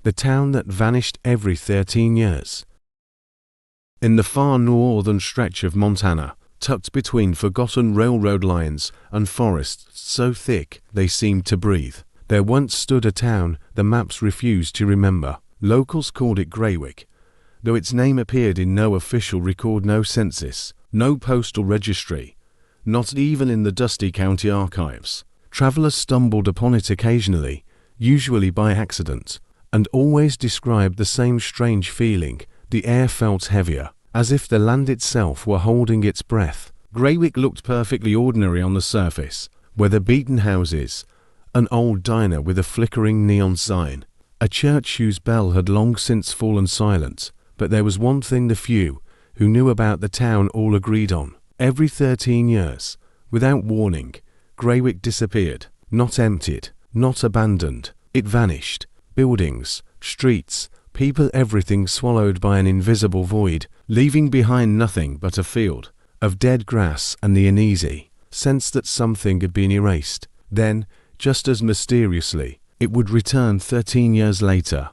the town that vanished every 13 years. In the far northern stretch of Montana, tucked between forgotten railroad lines and forests so thick they seemed to breathe, there once stood a town the maps refused to remember. Locals called it Graywick, though its name appeared in no official record, no census, no postal registry, not even in the dusty county archives. Travelers stumbled upon it occasionally, usually by accident, and always described the same strange feeling. The air felt heavier, as if the land itself were holding its breath. Graywick looked perfectly ordinary on the surface. Weather-beaten houses, an old diner with a flickering neon sign, a church whose bell had long since fallen silent. But there was one thing the few who knew about the town all agreed on. Every 13 years, without warning, Graywick disappeared. Not emptied, not abandoned. It vanished. Buildings, streets, people, everything swallowed by an invisible void, leaving behind nothing but a field of dead grass and the uneasy sense that something had been erased. Then, just as mysteriously, it would return 13 years later,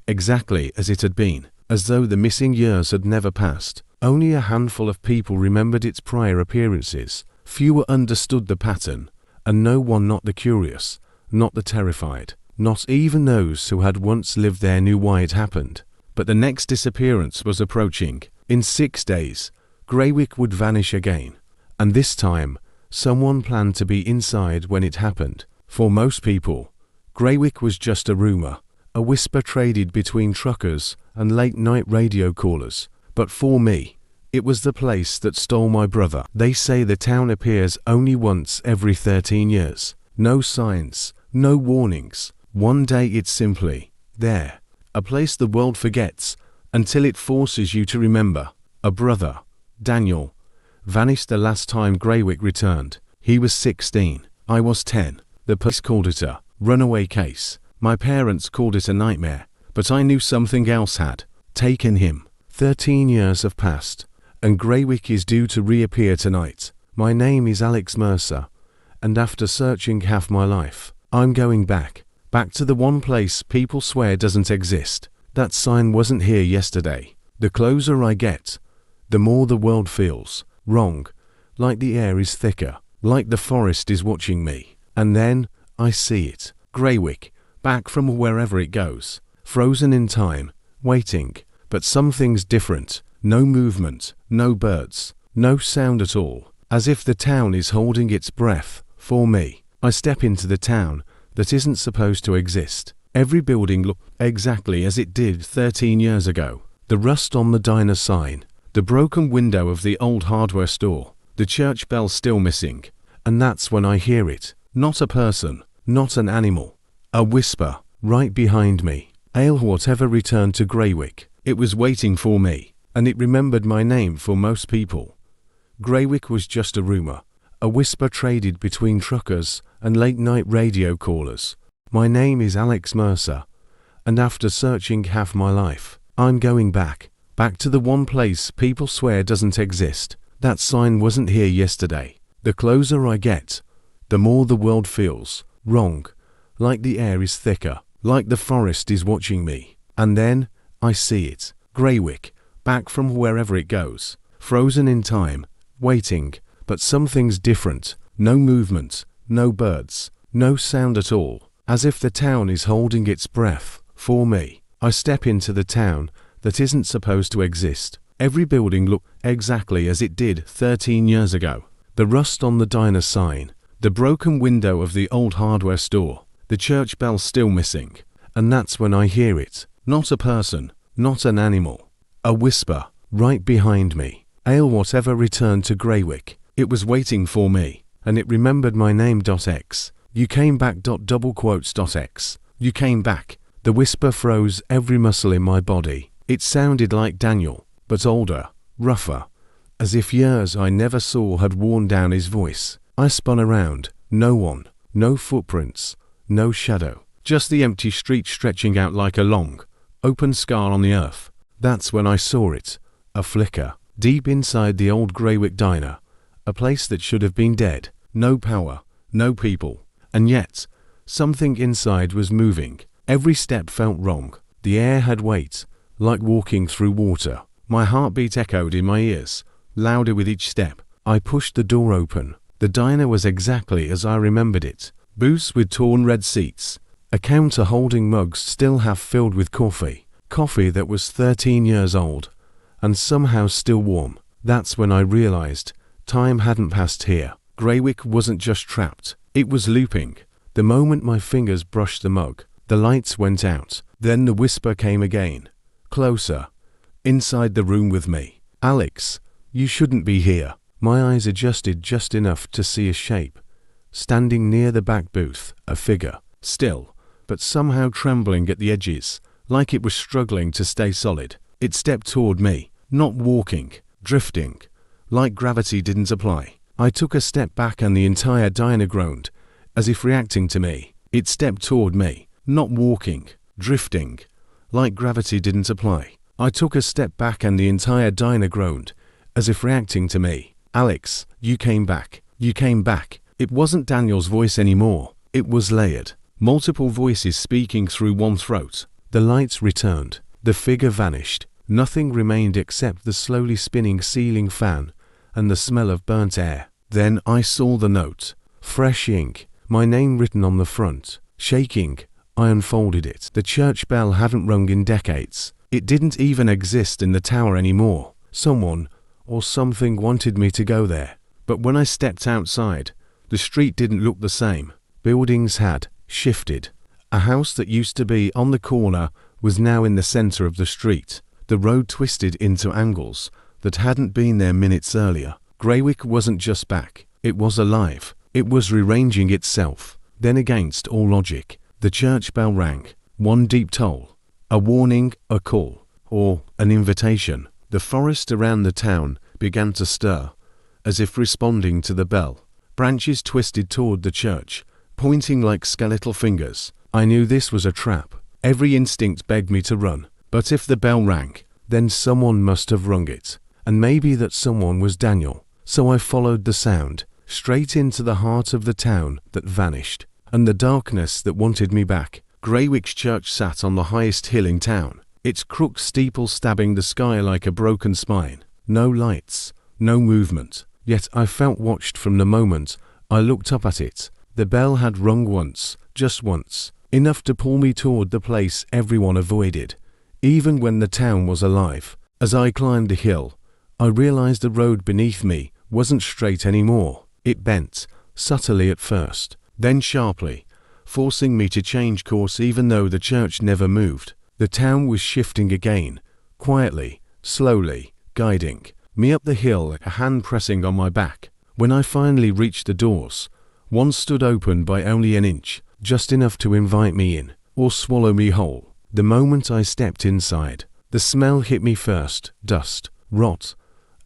exactly as it had been, as though the missing years had never passed. Only a handful of people remembered its prior appearances. Fewer understood the pattern, and no one, not the curious, not the terrified, not even those who had once lived there, knew why it happened. But the next disappearance was approaching. In 6 days, Graywick would vanish again, and this time, someone planned to be inside when it happened. For most people, Graywick was just a rumor, a whisper traded between truckers and late-night radio callers. But for me, it was the place that stole my brother. They say the town appears only once every 13 years. No signs, no warnings. One day it's simply there, a place the world forgets until it forces you to remember. A brother, Daniel, vanished the last time Graywick returned. He was 16. I was 10. The police called it a runaway case. My parents called it a nightmare, but I knew something else had taken him. 13 years have passed, and Graywick is due to reappear tonight. My name is Alex Mercer, and after searching half my life, I'm going back to the one place people swear doesn't exist. That sign wasn't here yesterday. The closer I get, the more the world feels wrong, like the air is thicker, like the forest is watching me. And then, I see it. Graywick, back from wherever it goes, frozen in time, waiting. But something's different. No movement, no birds, no sound at all, as if the town is holding its breath for me. I step into the town that isn't supposed to exist. Every building looks exactly as it did 13 years ago. The rust on the diner sign, the broken window of the old hardware store, the church bell still missing. And that's when I hear it. Not a person, not an animal. A whisper, right behind me. Whatever returned to Graywick. It was waiting for me, and it remembered my name. For most people, Graywick was just a rumor, a whisper traded between truckers and late-night radio callers. My name is Alex Mercer, and after searching half my life, I'm going back to the one place people swear doesn't exist. That sign wasn't here yesterday. The closer I get, the more the world feels wrong, like the air is thicker, like the forest is watching me. And then, I see it. Graywick, back from wherever it goes, frozen in time, waiting. But something's different. No movement, no birds, no sound at all, as if the town is holding its breath for me. I step into the town that isn't supposed to exist. Every building looks exactly as it did 13 years ago. The rust on the diner sign, the broken window of the old hardware store, the church bell still missing. And that's when I hear it. Not a person, not an animal. A whisper, right behind me. Whatever returned to Graywick. It was waiting for me, and it remembered my name. X. You came back. X. You came back. The whisper froze every muscle in my body. It sounded like Daniel, but older, rougher, as if years I never saw had worn down his voice. I spun around. No one, no footprints, no shadow. Just the empty street stretching out like a long, open scar on the earth. That's when I saw it. A flicker. Deep inside the old Graywick diner. A place that should have been dead. No power, no people. And yet, something inside was moving. Every step felt wrong. The air had weight, like walking through water. My heartbeat echoed in my ears, louder with each step. I pushed the door open. The diner was exactly as I remembered it. Booths with torn red seats. A counter holding mugs still half filled with coffee. Coffee that was 13 years old, and somehow still warm. That's when I realized time hadn't passed here. Greywick wasn't just trapped, it was looping. The moment my fingers brushed the mug, the lights went out. Then the whisper came again. Closer. Inside the room with me. Alex, you shouldn't be here. My eyes adjusted just enough to see a shape. Standing near the back booth, a figure. Still, but somehow trembling at the edges, like it was struggling to stay solid. It stepped toward me, not walking, drifting, like gravity didn't apply. I took a step back and the entire diner groaned, as if reacting to me. It stepped toward me, not walking, drifting, like gravity didn't apply. I took a step back and the entire diner groaned, as if reacting to me. Alex, you came back. You came back. It wasn't Daniel's voice anymore. It was layered. Multiple voices speaking through one throat. The lights returned. The figure vanished. Nothing remained except the slowly spinning ceiling fan and the smell of burnt air. Then I saw the note. Fresh ink. My name written on the front. Shaking, I unfolded it. The church bell hadn't rung in decades. It didn't even exist in the tower anymore. Someone or something wanted me to go there. But when I stepped outside, the street didn't look the same. Buildings had shifted. A house that used to be on the corner was now in the center of the street. The road twisted into angles that hadn't been there minutes earlier. Greywick wasn't just back. It was alive. It was rearranging itself. Then against all logic, the church bell rang. One deep toll. A warning, a call, or an invitation. The forest around the town began to stir, as if responding to the bell. Branches twisted toward the church, pointing like skeletal fingers. I knew this was a trap. Every instinct begged me to run. But if the bell rang, then someone must have rung it. And maybe that someone was Daniel. So I followed the sound, straight into the heart of the town that vanished, and the darkness that wanted me back. Greywick's church sat on the highest hill in town, its crooked steeple stabbing the sky like a broken spine. No lights, no movement. Yet I felt watched from the moment I looked up at it. The bell had rung once, just once, enough to pull me toward the place everyone avoided, even when the town was alive. As I climbed the hill, I realized the road beneath me wasn't straight anymore. It bent, subtly at first, then sharply, forcing me to change course even though the church never moved. The town was shifting again, quietly, slowly, guiding me up the hill, a hand pressing on my back. When I finally reached the doors, one stood open by only an inch, just enough to invite me in, or swallow me whole. The moment I stepped inside, the smell hit me first, dust, rot,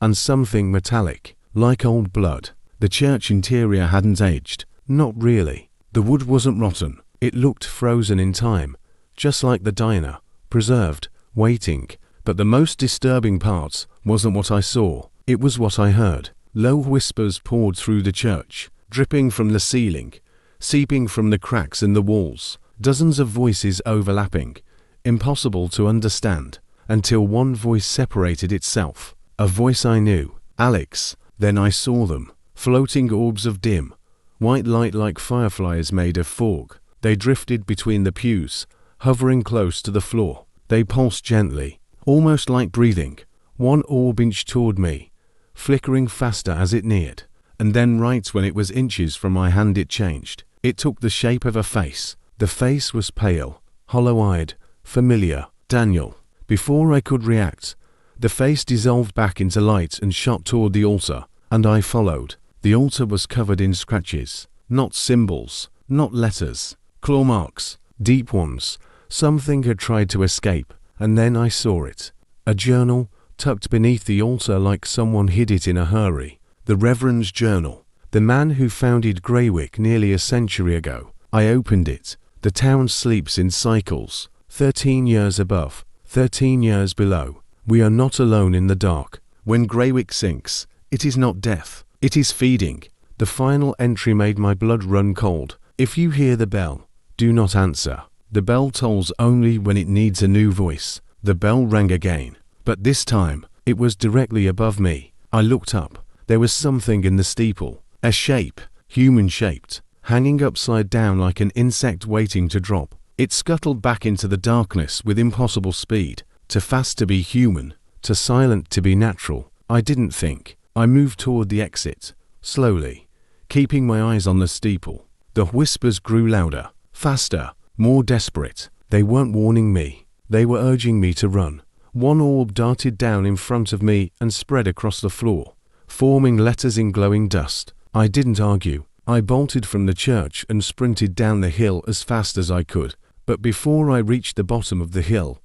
and something metallic, like old blood. The church interior hadn't aged, not really. The wood wasn't rotten, it looked frozen in time, just like the diner, preserved, waiting. But the most disturbing part wasn't what I saw, it was what I heard. Low whispers poured through the church, dripping from the ceiling, seeping from the cracks in the walls. Dozens of voices overlapping, impossible to understand, until one voice separated itself. A voice I knew. Alex. Then I saw them, floating orbs of dim, white light like fireflies made of fog. They drifted between the pews, hovering close to the floor. They pulsed gently, almost like breathing. One orb inched toward me, flickering faster as it neared. And then right when it was inches from my hand it changed. It took the shape of a face. The face was pale, hollow-eyed, familiar. Daniel. Before I could react, the face dissolved back into light and shot toward the altar, and I followed. The altar was covered in scratches, not symbols, not letters, claw marks, deep ones. Something had tried to escape, and then I saw it. A journal, tucked beneath the altar like someone hid it in a hurry. The Reverend's journal. The man who founded Greywick nearly a century ago. I opened it. The town sleeps in cycles, 13 years above, 13 years below. We are not alone in the dark. When Greywick sinks, it is not death, it is feeding. The final entry made my blood run cold. If you hear the bell, do not answer. The bell tolls only when it needs a new voice. The bell rang again, but this time, it was directly above me. I looked up. There was something in the steeple. A shape, human-shaped, hanging upside down like an insect waiting to drop. It scuttled back into the darkness with impossible speed. Too fast to be human, too silent to be natural. I didn't think. I moved toward the exit, slowly, keeping my eyes on the steeple. The whispers grew louder, faster, more desperate. They weren't warning me. They were urging me to run. One orb darted down in front of me and spread across the floor, forming letters in glowing dust. I didn't argue. I bolted from the church and sprinted down the hill as fast as I could. But before I reached the bottom of the hill,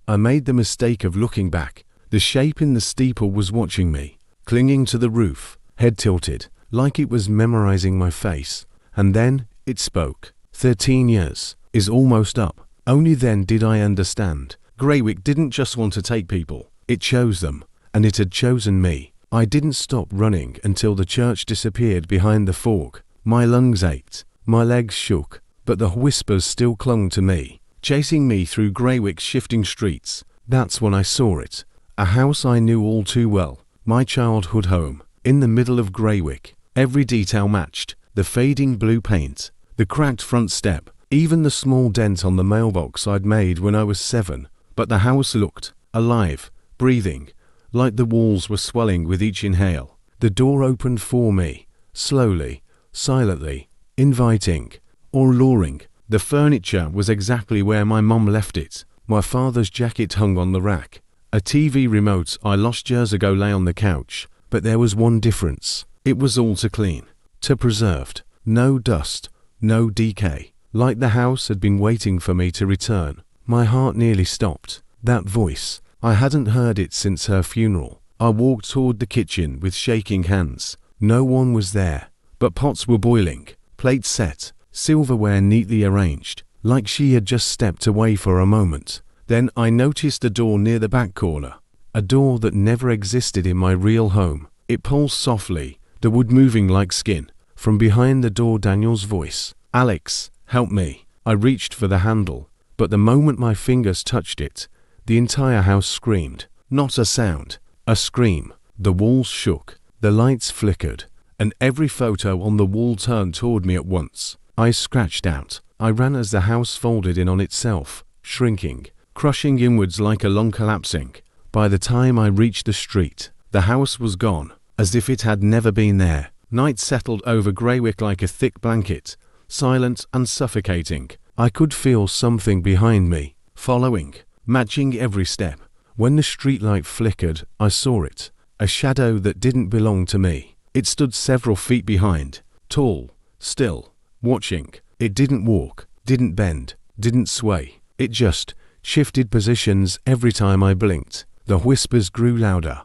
I made the mistake of looking back. The shape in the steeple was watching me, clinging to the roof, head tilted, like it was memorizing my face. And then it spoke. 13 years is almost up. Only then did I understand. Greywick didn't just want to take people. It chose them, and it had chosen me. I didn't stop running until the church disappeared behind the fog. My lungs ached, my legs shook, but the whispers still clung to me, chasing me through Greywick's shifting streets. That's when I saw it. A house I knew all too well. My childhood home, in the middle of Greywick. Every detail matched. The fading blue paint, the cracked front step, even the small dent on the mailbox I'd made when I was 7. But the house looked alive, breathing, like the walls were swelling with each inhale. The door opened for me, slowly, silently, inviting, or luring. The furniture was exactly where my mum left it. My father's jacket hung on the rack. A TV remote I lost years ago lay on the couch, but there was one difference. It was all too clean, too preserved. No dust, no decay. Like the house had been waiting for me to return. My heart nearly stopped. That voice, I hadn't heard it since her funeral. I walked toward the kitchen with shaking hands. No one was there, but pots were boiling, plates set, silverware neatly arranged, like she had just stepped away for a moment. Then I noticed a door near the back corner, a door that never existed in my real home. It pulsed softly, the wood moving like skin. From behind the door, Daniel's voice. "Alex, help me." I reached for the handle, but the moment my fingers touched it, the entire house screamed. Not a sound, a scream. The walls shook, the lights flickered, and every photo on the wall turned toward me at once. I scratched out. I ran as the house folded in on itself, shrinking, crushing inwards like a lung collapsing. By the time I reached the street, the house was gone, as if it had never been there. Night settled over Greywick like a thick blanket, silent and suffocating. I could feel something behind me, following, matching every step. When the streetlight flickered, I saw it, a shadow that didn't belong to me. It stood several feet behind, tall, still, watching. It didn't walk, didn't bend, didn't sway. It just shifted positions every time I blinked. The whispers grew louder,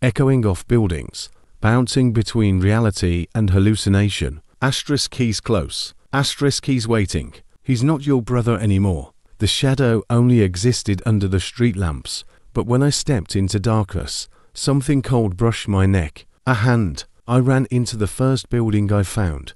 echoing off buildings, bouncing between reality and hallucination. Asterisk, he's close. Asterisk, he's waiting. He's not your brother anymore. The shadow only existed under the street lamps, but when I stepped into darkness, something cold brushed my neck. A hand. I ran into the first building I found.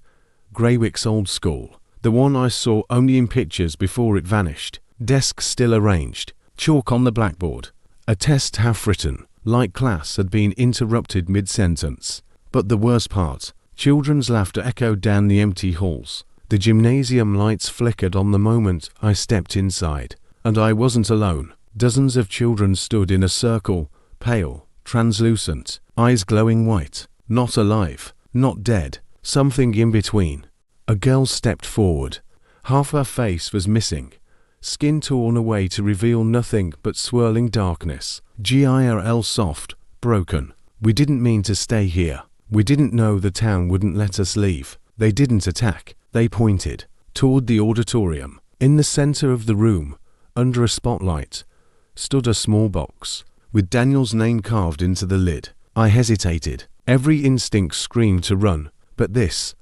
Greywick's old school. The one I saw only in pictures before it vanished. Desks still arranged. Chalk on the blackboard. A test half written, like class had been interrupted mid-sentence. But the worst part, children's laughter echoed down the empty halls. The gymnasium lights flickered on the moment I stepped inside. And I wasn't alone. Dozens of children stood in a circle, pale, translucent, eyes glowing white. Not alive, not dead, something in between. A girl stepped forward. Half her face was missing, skin torn away to reveal nothing but swirling darkness. GIRL soft, broken. We didn't mean to stay here. We didn't know the town wouldn't let us leave. They didn't attack. They pointed toward the auditorium. In the center of the room, under a spotlight, stood a small box, with Daniel's name carved into the lid. I hesitated. Every instinct screamed to run, but this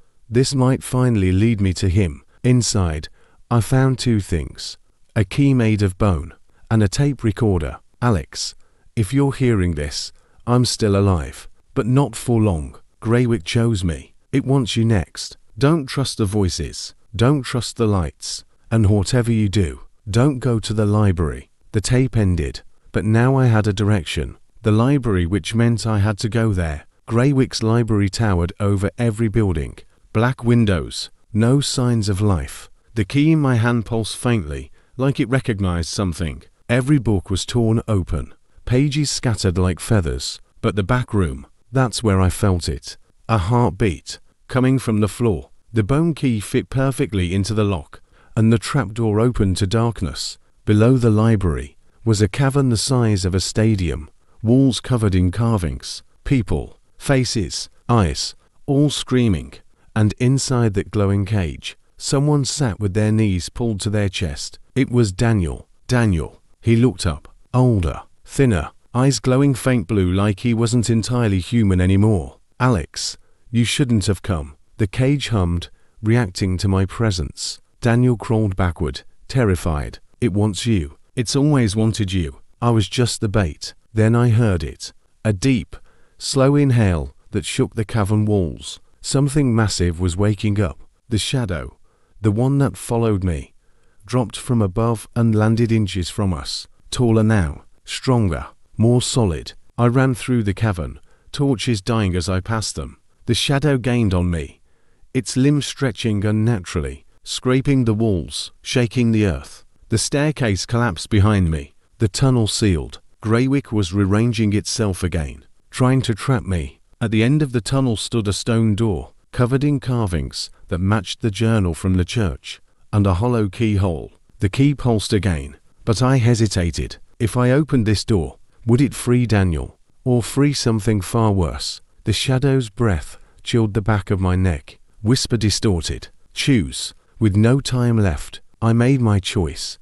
might finally lead me to him. Inside, I found two things. A key made of bone, and a tape recorder. Alex, if you're hearing this, I'm still alive, but not for long. Greywick chose me. It wants you next. Don't trust the voices. Don't trust the lights. And whatever you do, don't go to the library. The tape ended, but now I had a direction. The library, which meant I had to go there. Greywick's library towered over every building. Black windows, no signs of life. The key in my hand pulsed faintly, like it recognized something. Every book was torn open, pages scattered like feathers. But the back room, that's where I felt it. A heartbeat, coming from the floor. The bone key fit perfectly into the lock, and the trapdoor opened to darkness. Below the library was a cavern the size of a stadium, walls covered in carvings, people, faces, eyes, all screaming. And inside that glowing cage, someone sat with their knees pulled to their chest. It was Daniel. Daniel. He looked up, older, thinner, eyes glowing faint blue like he wasn't entirely human anymore. Alex, you shouldn't have come. The cage hummed, reacting to my presence. Daniel crawled backward, terrified. It wants you. It's always wanted you. I was just the bait. Then I heard it. A deep, slow inhale that shook the cavern walls. Something massive was waking up. The shadow, the one that followed me, dropped from above and landed inches from us. Taller now, stronger, more solid. I ran through the cavern, torches dying as I passed them. The shadow gained on me, its limbs stretching unnaturally, scraping the walls, shaking the earth. The staircase collapsed behind me. The tunnel sealed. Greywick was rearranging itself again, trying to trap me. At the end of the tunnel stood a stone door, covered in carvings that matched the journal from the church, and a hollow keyhole. The key pulsed again, but I hesitated. If I opened this door, would it free Daniel, or free something far worse? The shadow's breath chilled the back of my neck. Whisper distorted. Choose. With no time left, I made my choice.